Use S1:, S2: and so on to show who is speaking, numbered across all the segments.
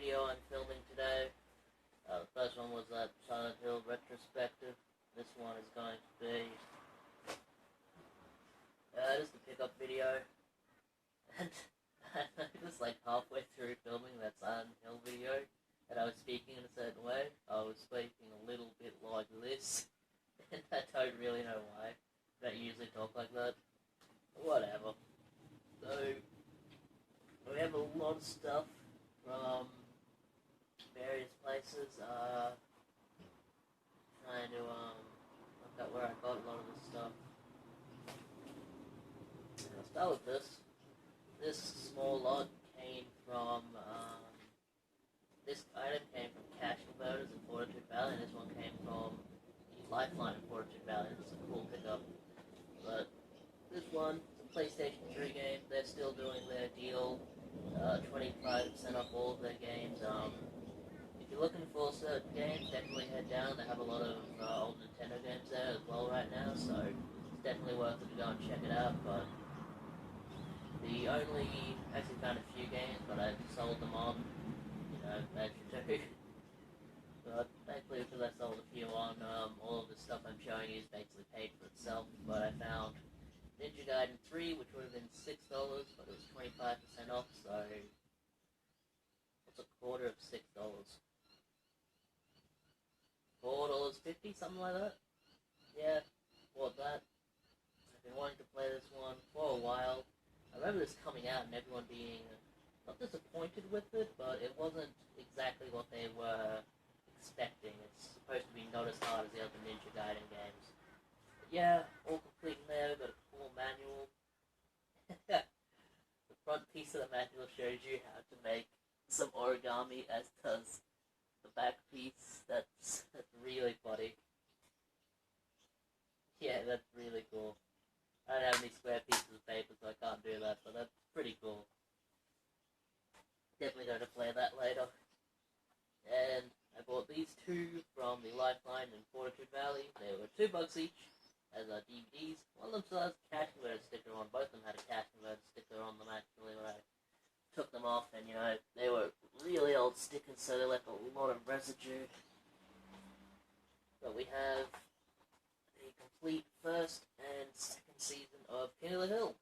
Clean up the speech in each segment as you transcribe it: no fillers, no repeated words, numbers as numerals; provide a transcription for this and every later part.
S1: video I'm filming today. The first one was that Silent Hill retrospective. This one is going to be just a pickup video. And I noticed like halfway through filming that Silent Hill video that I was speaking in a certain way. I was speaking a little bit like this. And I don't really know why. I don't usually talk like that. But whatever. So, we have a lot of stuff from various places. Trying to look at where I got a lot of this stuff. I'll start with this. This small lot came from, this item came from Cash Converters in Fortitude Valley, and this one came from the Lifeline in Fortitude Valley. It's a cool pickup. But this one, it's a PlayStation 3 game. They're still doing their deal, 25% off all of their games. If you're looking for certain games, definitely head down. They have a lot of old Nintendo games there as well right now, so it's definitely worth it to go and check it out. But the only, actually found a few games, but I sold them on, that should do. But thankfully, because I sold a few on, all of the stuff I'm showing you is basically paid for itself. But I found Ninja Gaiden 3, which would have been $6, but it was 25% off, so what's a quarter of $6? $4.50, something like that? Yeah, bought that. I've been wanting to play this one for a while. I remember this coming out and everyone being not disappointed with it, but it wasn't exactly what they were expecting. It's supposed to be not as hard as the other Ninja Gaiden games. But yeah, all complete in there, got a cool manual. The front piece of the manual shows you how to make some origami, as does the back piece. That's really funny. Yeah, that's really cool. I don't have any square pieces of paper, so I can't do that, but that's pretty cool. Definitely going to play that later. And I bought these two from the Lifeline in Fortitude Valley. They were $2 each as DVDs. One of them still has a Cash Converter sticker on. Both of them had a Cash Converter sticker on them, actually, when I took them off. And, they were really old stickers, so they left a lot of residue. But we have the complete first and second season of King of the Hill.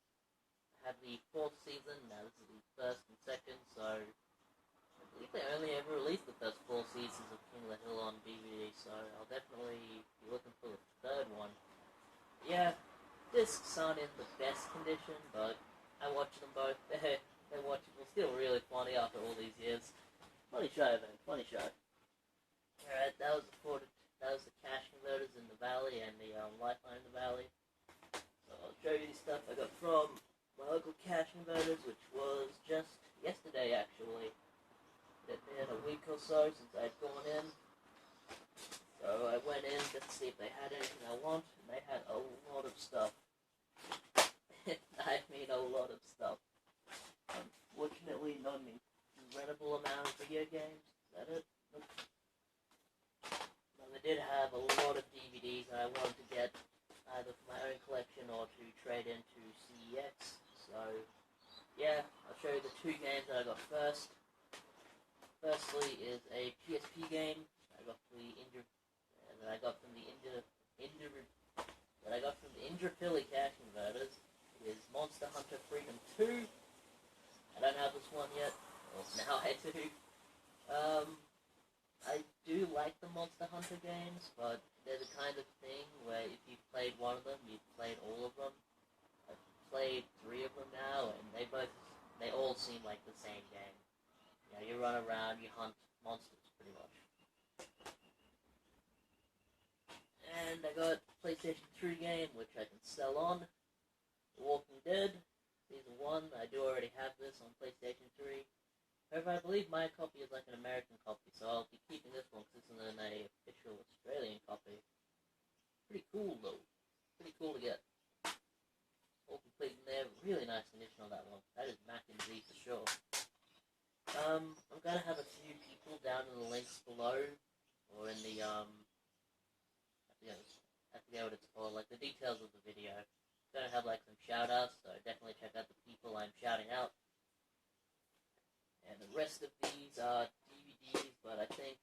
S1: I have the fourth season, now this is the first and second, so I believe they only ever released the first 4 seasons of King of the Hill on DVD, so I'll definitely be looking for the third one. Yeah, discs aren't in the best condition, but I watch them both. They're watchable, still really funny after all these years. Funny show, man, funny show. Alright, that was the Cash Converters in the Valley and the Lifeline in the Valley. So I'll show you the stuff I got from my local Cash Converters, which was just yesterday, actually. It's been a week or so since I'd gone in. So I went in just to see if they had anything I want, and they had a lot of stuff. I mean a lot of stuff. Unfortunately, not an incredible amount of video games. Is that it? Nope. They did have a lot of DVDs that I wanted to get either for my own collection or to trade into CEX. So, yeah, I'll show you the 2 games that I got first. Firstly is a PSP game that I got from the Indra Philly Cash Converters. It is Monster Hunter Freedom 2. I don't have this one yet. Well, now I do. I do like the Monster Hunter games, but they're the kind of thing where if you've played one of them, you've played all of them. I've played 3 of them now, and they all seem like the same game. You run around, you hunt monsters, pretty much. And I got a PlayStation 3 game, which I can sell on. The Walking Dead, Season 1. I do already have this on PlayStation 3. However, I believe my copy is like an American copy, so I'll be keeping this one because this isn't an official Australian copy. Pretty cool, though. Pretty cool to get. All complete in there. Really nice condition on that one. That is Mac and Z for sure. I'm going to have a few people down in the links below, or in the, I forget what it's called, like the details of the video. I'm going to have like some shout-outs, so definitely check out the people I'm shouting out. And the rest of these are these, but I think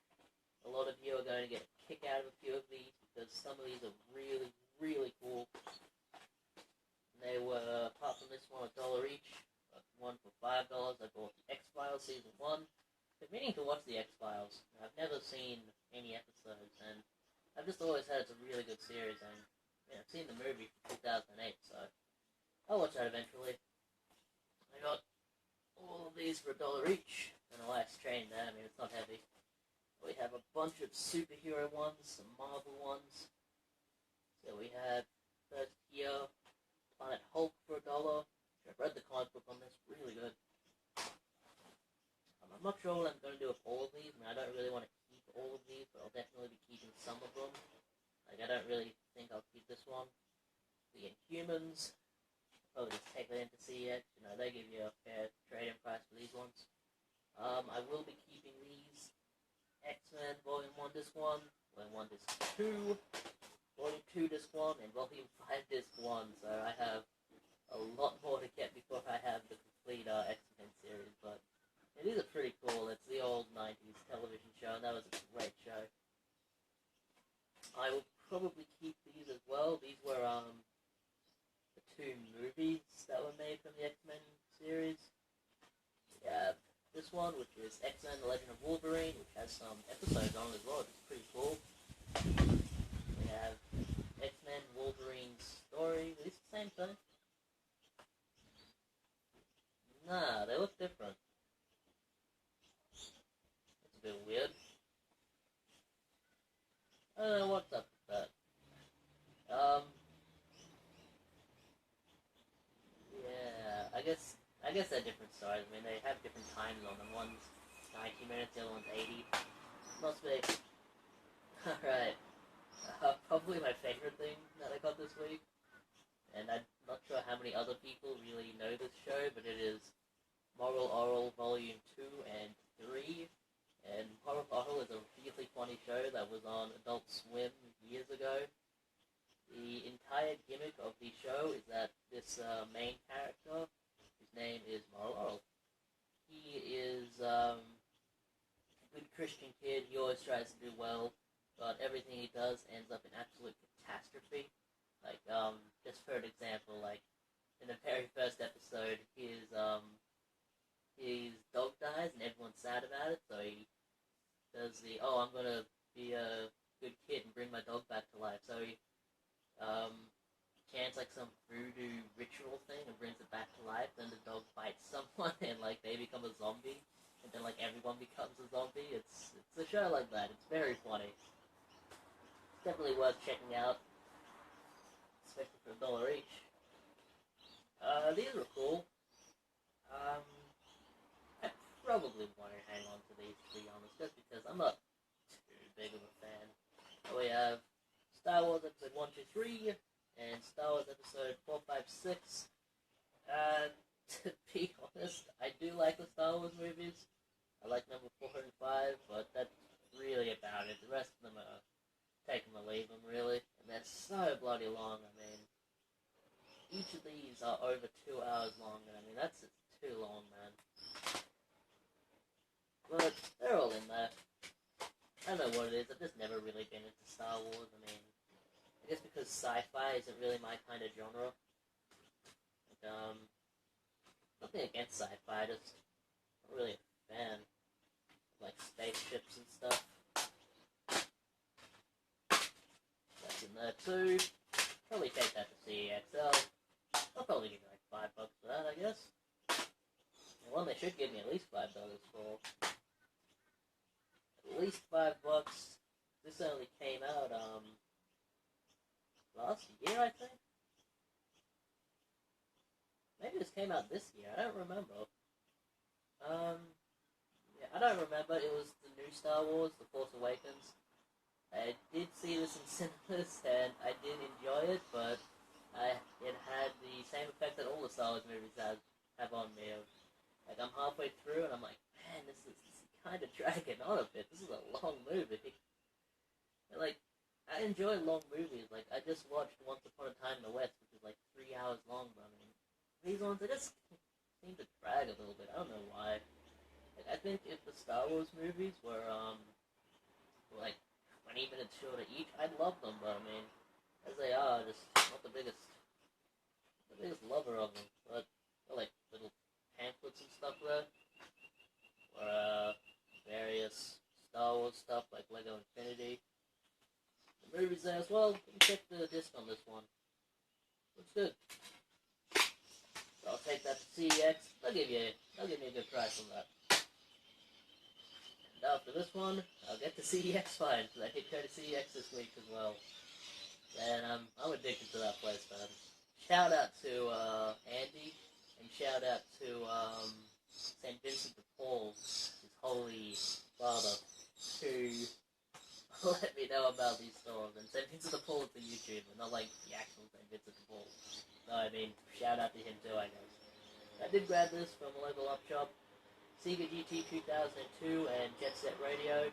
S1: a lot of you are going to get a kick out of a few of these because some of these are really, really cool. And they were, apart from this one, $1 each. One for $5. I bought the X-Files Season 1. I've been meaning to watch the X-Files. I've never seen any episodes, and I've just always heard it's a really good series, and I've seen the movie from 2008, so I'll watch that eventually. I got all of these for $1 each, and a nice train there. I mean, it's not heavy. We have a bunch of superhero ones, some Marvel ones. So we have, first here, Planet Hulk for $1. I've read the comic book on this, really good. I'm not sure what I'm going to do with all of these. I mean, I don't really want to keep all of these, but I'll definitely be keeping some of them. Like, I don't really think I'll keep this one. The Inhumans, I'll probably just take that in to see it. You know, they give you a fair trade-in price for these ones. I will be keeping these X-Men Volume 1 Disc 1, Volume 1 Disc 2, Volume 2 Disc 1, and Volume 5 Disc 1, so I have a lot more to get before I have the complete X-Men series, but these are pretty cool. It's the old 90s television show, and that was a great show. I will probably keep these as well. These were the 2 movies that were made from the X-Men series. We have this one, which is X-Men The Legend of Wolverine, which has some episodes on it as well, which is pretty cool. We have X-Men Wolverine's story. Are these the same thing? Nah, they look different. That's a bit weird. I don't know what's up with that. Yeah, I guess they're different stories. I mean, they have different times on them. One's 90 minutes, the other one's 80. Must be. Alright. Probably my favorite thing that I got this week. And I'm not sure how many other people really know this show, but it is Moral Oral Volume 2 and 3. And Moral Oral is a really funny show that was on Adult Swim years ago. The entire gimmick of the show is that this main character, his name is Moral Oral. He is a good Christian kid. He always tries to do well, but everything he does ends up in absolute catastrophe. Like, just for an example, like, in the very first episode, his dog dies and everyone's sad about it, so he does I'm gonna be a good kid and bring my dog back to life. So he chants like some voodoo ritual thing and brings it back to life, then the dog bites someone and like they become a zombie, and then like everyone becomes a zombie. It's a show like that. It's very funny. It's definitely worth checking out, especially for $1 each. These are cool. I probably want to hang on to these, to be honest, just because I'm not too big of a fan. We have Star Wars Episode 1, 2, 3, and Star Wars Episode 4, 5, 6. To be honest, I do like the Star Wars movies. I like number 4 and 5, but that's really about it. The rest of them are take them or leave them, really. And they're so bloody long. I mean, each of these are over 2 hours long, and I mean, that's just too long, man. But they're all in there. I don't know what it is. I've just never really been into Star Wars. I mean, I guess because sci-fi isn't really my kind of genre. Like, nothing against sci-fi, just not really a fan of, like, spaceships and stuff. That's in there too. Probably take that to CEXL. I'll probably give you like $5 for that, I guess. And one they should give me at least $5 for. At least $5. This only came out last year, I think. Maybe this came out this year. I don't remember. Yeah, I don't remember. It was the new Star Wars, The Force Awakens. I did see this in cinemas, and I did enjoy it, but it had the same effect that all the Star Wars movies have on me. Like, I'm halfway through, and I'm like, man, this is kind of dragging on a bit. This is a long movie. And, like, I enjoy long movies. Like, I just watched Once Upon a Time in the West, which is like 3 hours long, but I mean, these ones, they just seem to drag a little bit. I don't know why. Like, I think if the Star Wars movies were, like 20 minutes shorter each, I'd love them, but I mean, as they are, just not the biggest lover of them. But they're like little pamphlets and stuff there, or various Star Wars stuff like Lego Infinity. The movies there as well. Let me check the disc on this one. Looks good. So I'll take that to CEX. They'll give me a good price on that. And after this one, I'll get to CEX fine, because I did go to CEX this week as well. And I'm addicted to that place, man. Shout out to Andy, and shout out to St. Vincent de Paul, his holy father, who let me know about these stores. And St. Vincent de Paul is the YouTuber, not like the actual St. Vincent de Paul. So I mean, shout out to him too, I guess. I did grab this from a local up shop, Sega GT 2002 and Jet Set Radio.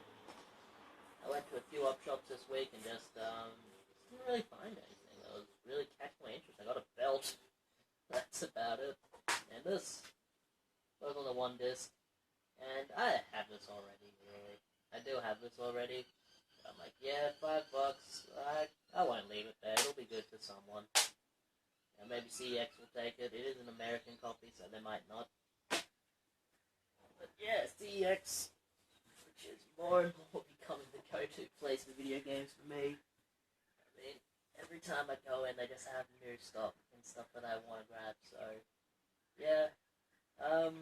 S1: I went to a few up shops this week and just didn't really find anything that was really catch my interest. I got a belt. That's about it. And this goes on the one disc. And I have this already, really. I do have this already. I'm like, yeah, $5. I won't leave it there. It'll be good for someone. Yeah, maybe CEX will take it. It is an American copy, so they might not. But yeah, CEX, which is more and more becoming the go-to place for video games for me. I mean, every time I go in, they just have new stock and stuff that I want to grab. So yeah, I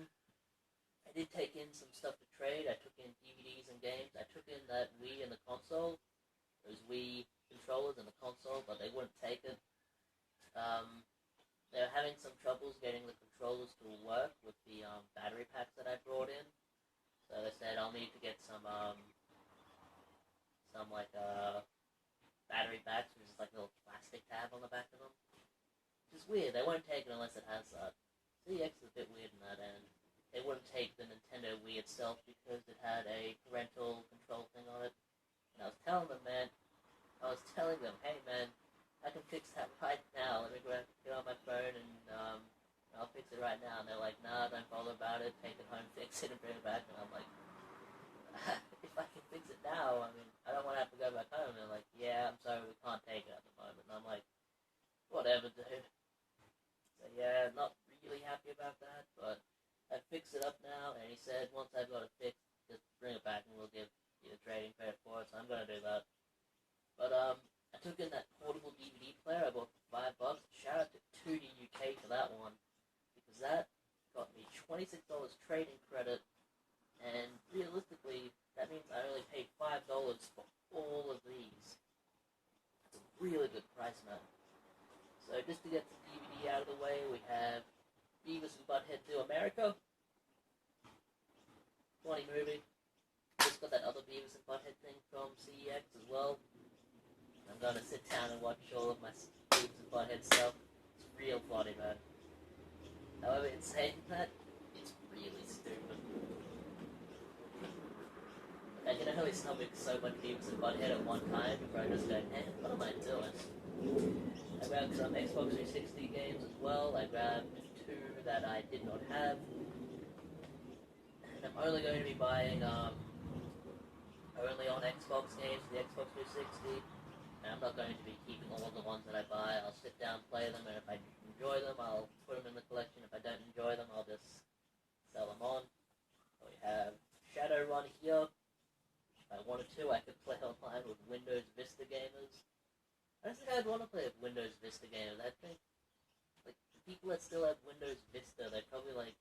S1: did take in some stuff to trade. I took in DVDs and games. I took in that Wii and the console, those Wii controllers and the console, but they wouldn't take it. They were having some troubles getting the controllers to work with the battery packs that I brought in. So they said I'll need to get some battery packs, which is like a little plastic tab on the back of them. Which is weird. They won't take it unless it has that. CEX is a bit weird in that end. They wouldn't take the Nintendo Wii itself because it had a parental control thing on it. And I was telling them, hey man, I can fix that right now. Let me get on my phone and I'll fix it right now. And they're like, nah, don't bother about it. Take it home, fix it, and bring it back. And I'm like, if I can fix it now, I mean, I don't want to have to go back home. And they're like, yeah, I'm sorry, we can't take it at the moment. And I'm like, whatever, dude. So yeah, not really happy about that, but I fixed it up now. And he said, once I've got it fixed, just bring it back and we'll give you the trading credit for it. So I'm going to do that. But I took in that portable DVD player I bought for $5. Shout out to 2D UK for that one, because that got me $26 trading credit, and realistically, that means I only paid $5 for all of these. That's a really good price, man. So just to get the DVD out of the way, we have Beavis and Butthead 2 America. Funny movie. Just got that other Beavis and Butthead thing from CEX as well. I'm gonna sit down and watch all of my Beavis and Butthead stuff. It's real funny, man. However, in saying that, it's really stupid. I can only stomach so much Beavis and Butthead at one time before I just go, what am I doing? I grabbed some Xbox 360 games as well. I grabbed 2 that I did not have. And I'm only going to be buying only on Xbox games for the Xbox 360. And I'm not going to be keeping all of the ones that I buy. I'll sit down, play them, and if I enjoy them, I'll put them in the collection. If I don't enjoy them, I'll just sell them on. So we have Shadowrun here. If I wanted to, I could play online with Windows Vista gamers. I don't think I'd want to play with Windows Vista gamers. I think, like, the people that still have Windows Vista, they probably, like,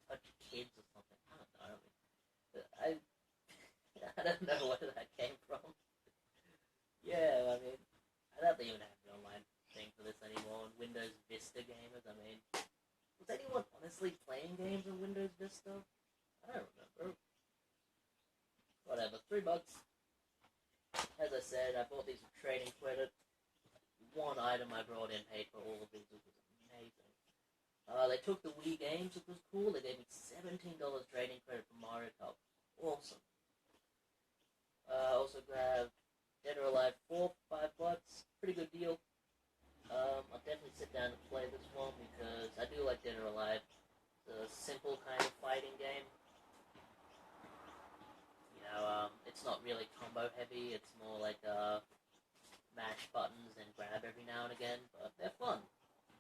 S1: touch kids or something. I don't know. I don't know where that came from. Yeah, I mean, I don't even have the online thing for this anymore. Windows Vista gamers, I mean, was anyone honestly playing games on Windows Vista? I don't remember. Whatever, $3. As I said, I bought these with trading credit. One item I brought in paid for all of these, which was amazing. They took the Wii games, which was cool. They gave me $17 trading credit for Mario Kart. Awesome. Also grabbed Dead or Alive 4 for $5. Pretty good deal. I'll definitely sit down and play this one because I do like Dead or Alive. It's a simple kind of fighting game. not really combo heavy. It's more like mash buttons and grab every now and again, but they're fun.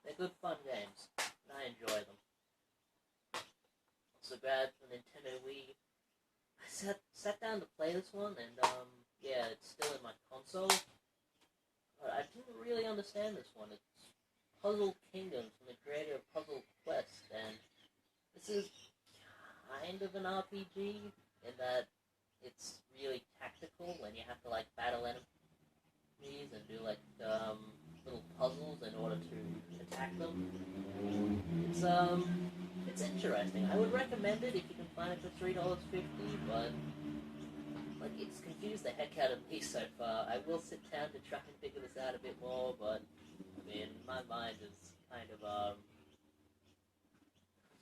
S1: They're good fun games, and I enjoy them. Also grabbed the Nintendo Wii. I sat down to play this one, and yeah, it's still in my console. But I didn't really understand this one. It's Puzzle Kingdoms from the creator of Puzzle Quest, and this is kind of an RPG in that it's really tactical, and you have to like battle enemies and do like little puzzles in order to attack them. It's interesting. I would recommend it if you can find it for $3.50, but like it's confused the heck out of me so far. I will sit down to try and figure this out a bit more, but I mean my mind is kind of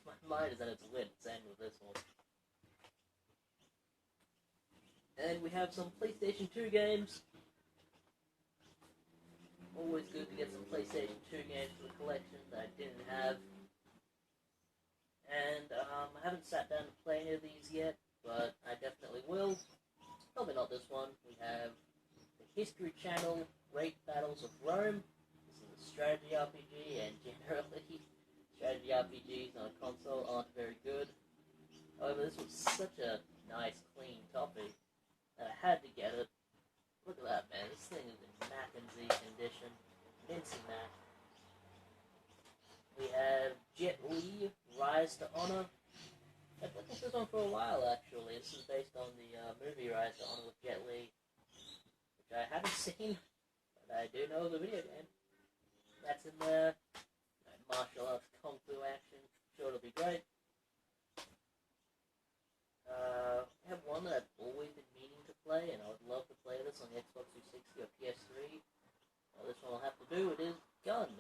S1: my mind is at its wit's end with this one. And we have some PlayStation 2 games. Always good to get some PlayStation 2 games for the collection that I didn't have. And I haven't sat down to play any of these yet, but I definitely will. Probably not this one. We have the History Channel Great Battles of Rome. This is a strategy RPG, and generally, strategy RPGs on a console aren't very good. However, this was such a nice, clean copy that I had to get it. Look at that, man. This thing is in Mac and Z condition. Mincy Mac. We have Jet Li, Rise to Honor. I've looked at this one for a while, actually. This is based on the movie Rise to Honor with Jet Li, which I haven't seen, but I do know the video game. That's in there. Martial arts, kung fu action. Sure, it'll be great. I have one that I've always been meaning to play, and I would love to play this on the Xbox 360 or PS3. Well, this one will have to do. It is Gun.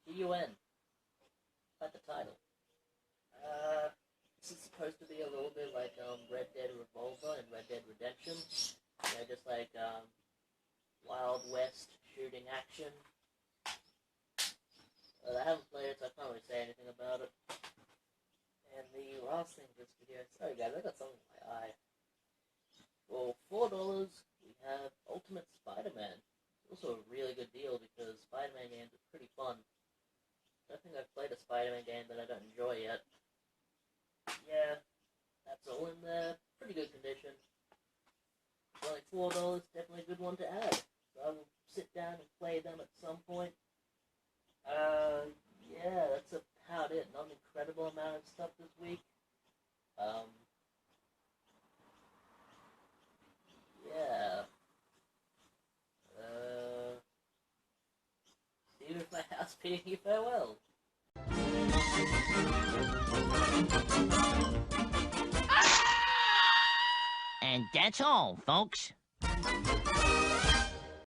S1: G-U-N. Like the title. This is supposed to be a little bit like Red Dead Revolver and Red Dead Redemption. You know, just like Wild West shooting action. I haven't played it, so I can't really say anything about it. And the last thing for this video, sorry guys, I got something in my eye. For $4, we have Ultimate Spider-Man. It's also a really good deal because Spider-Man games are pretty fun. I don't think I've played a Spider-Man game that I don't enjoy yet. Yeah, that's all in there. Pretty good condition. For like $4, definitely a good one to add. So I will sit down and play them at some point. Yeah, that's about it. Not an incredible amount of stuff this week. Yeah. See you at my house bidding you farewell.
S2: And that's all, folks.